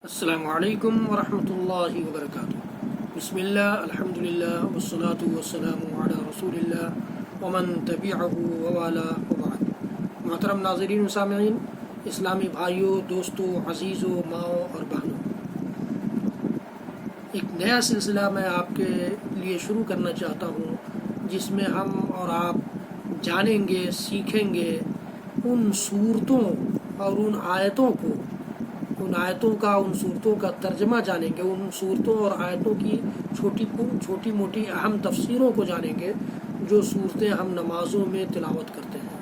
السلام علیکم ورحمۃ اللہ وبرکاتہ۔ بسم اللہ، الحمدللہ والصلاة والسلام علی رسول اللہ ومن تبعہ ووالا وبعد۔ محترم ناظرین و سامعین، اسلامی بھائیوں، دوستوں، عزیزوں، ماؤں اور بہنوں، ایک نیا سلسلہ میں آپ کے لیے شروع کرنا چاہتا ہوں، جس میں ہم اور آپ جانیں گے، سیکھیں گے ان صورتوں اور ان آیتوں کا ترجمہ جانیں گے، ان صورتوں اور آیتوں کی چھوٹی موٹی اہم تفسیروں کو جانیں گے جو صورتیں ہم نمازوں میں تلاوت کرتے ہیں،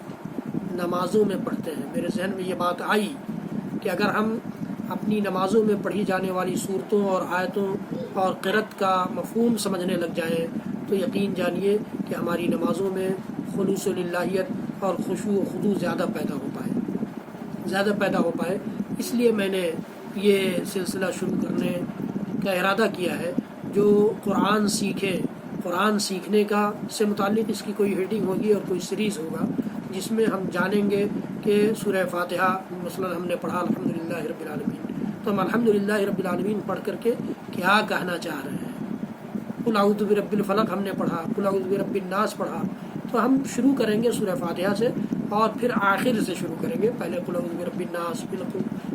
نمازوں میں پڑھتے ہیں۔ میرے ذہن میں یہ بات آئی کہ اگر ہم اپنی نمازوں میں پڑھی جانے والی صورتوں اور آیتوں اور قرأت کا مفہوم سمجھنے لگ جائیں تو یقین جانیے کہ ہماری نمازوں میں خلوص للہیت اور خشوع و خضوع زیادہ پیدا ہو پائے۔ اس لیے میں نے یہ سلسلہ شروع کرنے کا ارادہ کیا ہے، جو قرآن سیکھنے کا سے متعلق اس کی کوئی ہیڈنگ ہوگی اور کوئی سیریز ہوگا، جس میں ہم جانیں گے کہ سورہ فاتحہ مثلا ہم نے پڑھا الحمدللہ رب العالمین، تو ہم الحمدللہ رب العالمین پڑھ کر کے کیا کہنا چاہ رہے ہیں۔ قل اعوذ برب الفلق ہم نے پڑھا، قل اعوذ برب الناس پڑھا، تو ہم شروع کریں گے سورہ فاتحہ سے اور پھر آخر سے شروع کریں گے، پہلے قل اعوذ برب الناس،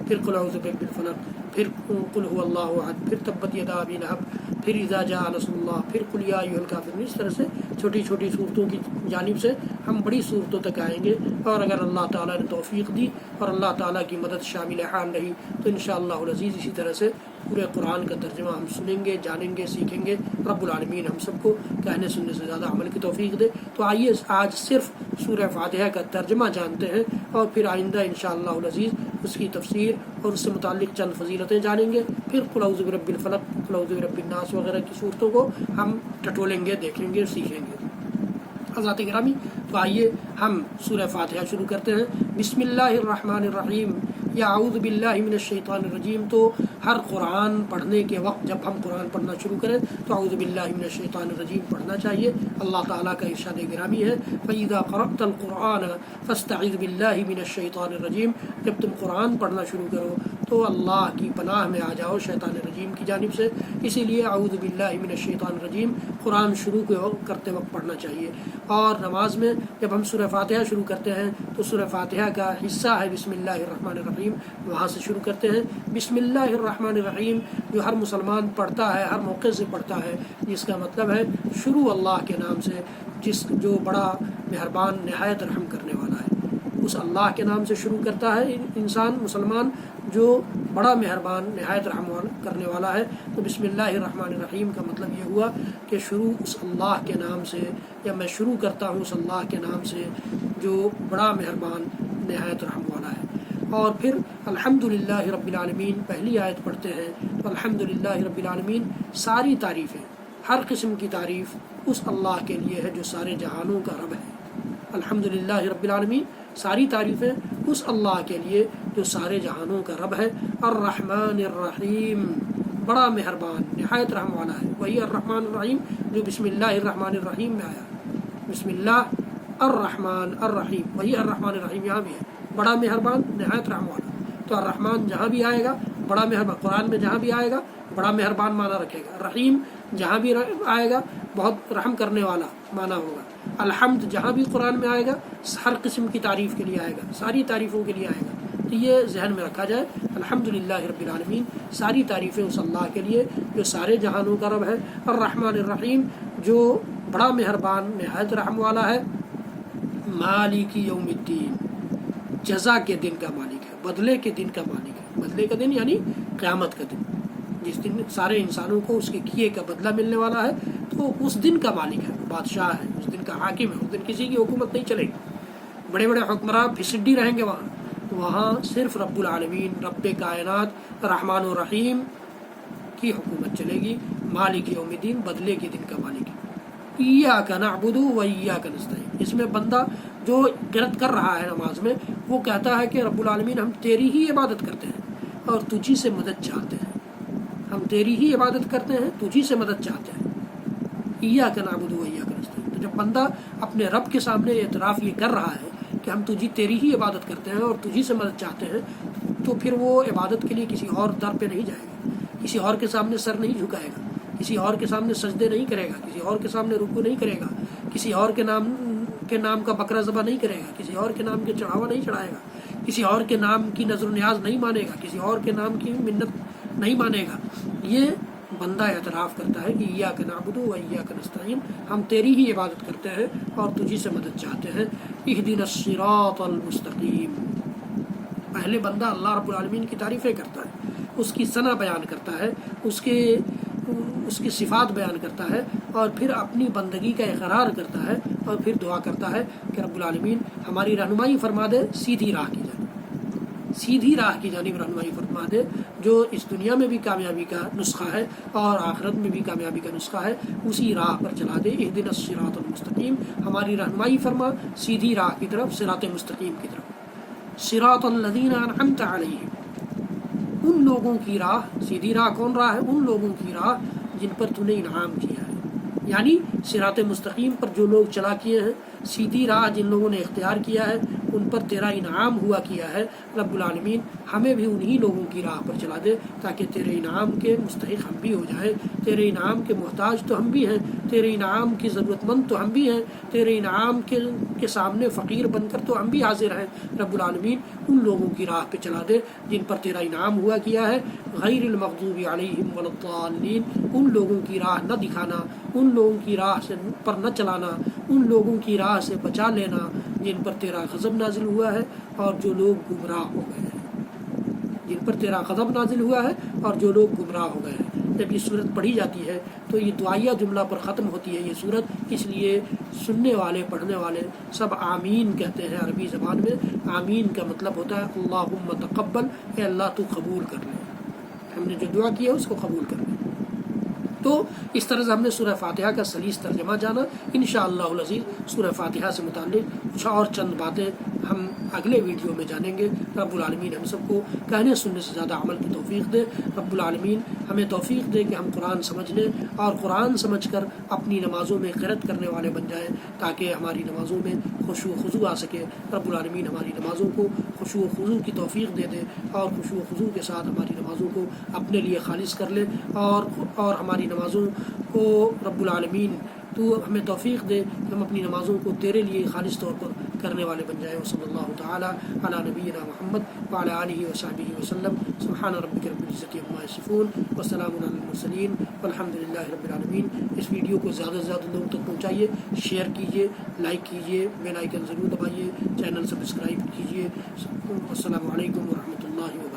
پھر قل اعوذ برب الفلق، پھر قل هو اللہ احد، پھر تبت یدا ابی لہب، پھر اذا جاء نصر اللہ، پھر قل یا ایھا الکافرون۔ اس طرح سے چھوٹی صورتوں کی جانب سے ہم بڑی صورتوں تک آئیں گے، اور اگر اللہ تعالیٰ نے توفیق دی اور اللہ تعالیٰ کی مدد شامل حال رہی تو انشاءاللہ العزیز اسی طرح سے پورے قرآن کا ترجمہ ہم سنیں گے، جانیں گے، سیکھیں گے۔ رب العالمین ہم سب کو کہنے سننے سے زیادہ عمل کی توفیق دے۔ تو آئیے آج صرف سورہ فاتحہ کا ترجمہ جانتے ہیں، اور پھر آئندہ انشاءاللہ العزیز اس کی تفسیر اور اس سے متعلق چند فضیلتیں جانیں گے۔ پھر قل اعوذ برب الفلق، قل اعوذ برب الناس وغیرہ کی صورتوں کو ہم ٹٹولیں گے، دیکھیں گے، سیکھیں گے۔ حضرات گرامی، تو آئیے ہم سورہ فاتحہ شروع کرتے ہیں۔ بسم اللہ الرحمن الرحیم، یا اعوذ باللہ من الشیطان الرجیم۔ تو ہر قرآن پڑھنے کے وقت جب ہم قرآن پڑھنا شروع کریں تو اعوذ باللہ من الشیطان الرجیم پڑھنا چاہیے۔ اللہ تعالیٰ کا ارشاد گرامی ہے، فَإِذَا قَرَأْتَ الْقُرْآنَ فَاسْتَعِذْ بِاللَّهِ مِنَ الشَّيْطَانِ الرَّجِيمِ۔ جب تم قرآن پڑھنا شروع کرو تو اللہ کی پناہ میں آ جاؤ شیطان رجیم کی جانب سے۔ اسی لیے اعوذ باللہ من الشیطان الرجیم قرآن شروع کرتے وقت پڑھنا چاہیے۔ اور نماز میں جب ہم سورہ فاتحہ شروع کرتے ہیں تو سورہ فاتحہ کا حصہ ہے بسم اللہ الرحمن الرحیم، وہاں سے شروع کرتے ہیں۔ بسم اللہ الرحمن الرحیم جو ہر مسلمان پڑھتا ہے، ہر موقع سے پڑھتا ہے، جس کا مطلب ہے شروع اللہ کے نام سے، جو بڑا مہربان نہایت رحم کرنے والا ہے، اس اللہ کے نام سے شروع کرتا ہے انسان مسلمان جو بڑا مہربان نہایت رحم کرنے والا ہے۔ تو بسم اللہ الرحمن الرحیم کا مطلب یہ ہوا کہ شروع اس اللہ کے نام سے، یا میں شروع کرتا ہوں اس اللہ کے نام سے جو بڑا مہربان نہایت رحم والا ہے۔ اور پھر الحمدللہ رب العالمین پہلی آیت پڑھتے ہیں تو الحمدللہ رب العالمین ساری تعریفیں، ہر قسم کی تعریف اس اللہ کے لیے ہے جو سارے جہانوں کا رب ہے۔ الحمدللہ رب العالمین ساری تعریفیں اس اللہ کے لیے جو سارے جہانوں کا رب ہے۔ الرحمن الرحیم بڑا مہربان نہایت رحم والا ہے، وہی الرحمن الرحیم جو بسم اللہ الرحمن الرحیم میں آیا۔ بسم اللہ الرحمن الرحیم، وہی الرحمن الرحیم یہاں بھی ہے، بڑا مہربان نہایت رحم والا۔ تو الرحمن جہاں بھی آئے گا بڑا مہربان، قرآن میں جہاں بھی آئے گا بڑا مہربان معنی رکھے گا۔ رحیم جہاں بھی آئے گا بہت رحم کرنے والا معنی ہوگا۔ الحمد جہاں بھی قرآن میں آئے گا ہر قسم کی تعریف کے لیے آئے گا، ساری تعریفوں کے لیے آئے گا۔ تو یہ ذہن میں رکھا جائے، الحمدللہ رب العالمین ساری تعریفیں اس اللہ کے لیے جو سارے جہانوں کا رب ہے۔ الرحمن الرحیم جو بڑا مہربان نہایت رحم والا ہے۔ مالک یوم الدین جزا کے دن کا مالک ہے، بدلے کے دن کا مالک ہے۔ بدلے کا دن یعنی قیامت کا دن، جس دن سارے انسانوں کو اس کے کیے کا بدلہ ملنے والا ہے، تو اس دن کا مالک ہے، بادشاہ ہے، اس دن کا حاکم ہے۔ اس دن کسی کی حکومت نہیں چلے گی، بڑے بڑے حکمراں پھسڈی رہیں گے وہاں صرف رب العالمین رب کائنات رحمان الرحیم کی حکومت چلے گی۔ مالک یوم الدین بدلے کے دن کا مالک ہے۔ ایاک نعبد و ایاک نستعین، اس میں بندہ جو قرأت کر رہا ہے نماز میں وہ کہتا ہے کہ رب العالمین ہم تیری ہی عبادت کرتے ہیں اور تجھی سے مدد چاہتے ہیں، ہم تیری ہی عبادت کرتے ہیں، تجھی سے مدد چاہتے ہیں۔ ایاک نعبد و ایاک نستعین، تو جب بندہ اپنے رب کے سامنے اعتراف یہ کر رہا ہے کہ ہم تیری ہی عبادت کرتے ہیں اور تجھی سے مدد چاہتے ہیں، تو پھر وہ عبادت کے لیے کسی اور در پہ نہیں جائے گا، کسی اور کے سامنے سر نہیں جھکائے گا، کسی اور کے سامنے سجدے نہیں کرے گا، کسی اور کے سامنے رکوع نہیں کرے گا، کسی اور کے نام کا بکرا ذبح نہیں کرے گا، کسی اور کے نام کے چڑھاوا نہیں چڑھائے گا، کسی اور کے نام کی نظر و نیاز نہیں مانے گا، کسی اور کے نام کی منت نہیں مانے گا۔ یہ بندہ اعتراف کرتا ہے کہ ایاک نعبد و ایاک نستعین، ہم تیری ہی عبادت کرتے ہیں اور تجھی سے مدد چاہتے ہیں۔ اہدنا الصراط المستقیم۔ پہلے بندہ اللہ رب العالمین کی تعریفیں کرتا ہے، اس کی ثنا بیان کرتا ہے، اس کی صفات بیان کرتا ہے، اور پھر اپنی بندگی کا اقرار کرتا ہے، اور پھر دعا کرتا ہے کہ رب العالمین ہماری رہنمائی فرما دے سیدھی راہ کی جانب، سیدھی راہ کی جانب رہنمائی فرما دے، جو اس دنیا میں بھی کامیابی کا نسخہ ہے اور آخرت میں بھی کامیابی کا نسخہ ہے، اسی راہ پر چلا دے۔ اہدنا الصراط المستقیم، ہماری رہنمائی فرما سیدھی راہ کی طرف، صراط مستقیم کی طرف۔ صراط الذین انعمت علیہم، ان لوگوں کی راہ، سیدھی راہ کون راہ ہے؟ ان لوگوں کی راہ جن پر تو نے انعام کیا ہے، یعنی صراط مستقیم پر جو لوگ چلا کیے ہیں، سیدھی راہ جن لوگوں نے اختیار کیا ہے، ان پر تیرا انعام ہوا کیا ہے۔ رب العالمین ہمیں بھی انہی لوگوں کی راہ پر چلا دے تاکہ تیرے انعام کے مستحق ہم بھی ہو جائیں، تیرے انعام کے محتاج تو ہم بھی ہیں، تیرے انعام کی ضرورت مند تو ہم بھی ہیں، تیرے انعام کے سامنے فقیر بن کر تو ہم بھی حاضر ہیں۔ رب العالمین ان لوگوں کی راہ پہ چلا دے جن پر تیرا انعام ہوا کیا ہے، غیر المغضوب علیہم ولا الضالین، ان لوگوں کی راہ نہ دکھانا، ان لوگوں کی راہ پر نہ چلانا، ان لوگوں کی راہ سے بچا لینا جن پر تیرا غضب نازل ہوا ہے اور جو لوگ گمراہ ہو گئے ہیں، جن پر تیرا غضب نازل ہوا ہے اور جو لوگ گمراہ ہو گئے ہیں۔ جب یہ صورت پڑھی جاتی ہے تو یہ دعائیہ جملہ پر ختم ہوتی ہے یہ صورت، اس لیے سننے والے پڑھنے والے سب آمین کہتے ہیں۔ عربی زبان میں آمین کا مطلب ہوتا ہے اللہم تقبل، اے اللہ تو قبول کر لے، ہم نے جو دعا کی ہے اس کو قبول کر لے۔ تو اس طرح سے ہم نے سورہ فاتحہ کا سلیس ترجمہ جانا۔ انشاءاللہ العزیز سورہ فاتحہ سے متعلق کچھ اور چند باتیں ہم اگلے ویڈیو میں جانیں گے۔ رب العالمین ہم سب کو کہنے سننے سے زیادہ عمل کی توفیق دے۔ رب العالمین ہمیں توفیق دے کہ ہم قرآن سمجھ لیں اور قرآن سمجھ کر اپنی نمازوں میں قرأت کرنے والے بن جائیں تاکہ ہماری نمازوں میں خشوع و خضوع آ سکے۔ رب العالمین ہماری نمازوں کو خشوع و خضوع کی توفیق دے دے اور خشوع و خضوع کے ساتھ ہماری نمازوں کو اپنے لیے خالص کر لے، اور ہماری نمازوں کو رب العالمین تو ہمیں توفیق دے کہ ہم اپنی نمازوں کو تیرے لیے خالص طور پر کرنے والے بن جائیں۔ وصلی اللہ تعالی علی نبینا محمد وعلی آلہ وصحبہ وسلم۔ سبحان ربک رب العزۃ عما یصفون وسلام علی المرسلین والحمد للہ رب العالمین۔ اس ویڈیو کو زیادہ سے زیادہ لوگوں تک پہنچائیے، شیئر کیجیے، لائک کیجیے، بیل آئیکن ضرور دبائیے، چینل سبسکرائب کیجیے۔ السلام علیکم ورحمۃ اللہ وبرکاتہ۔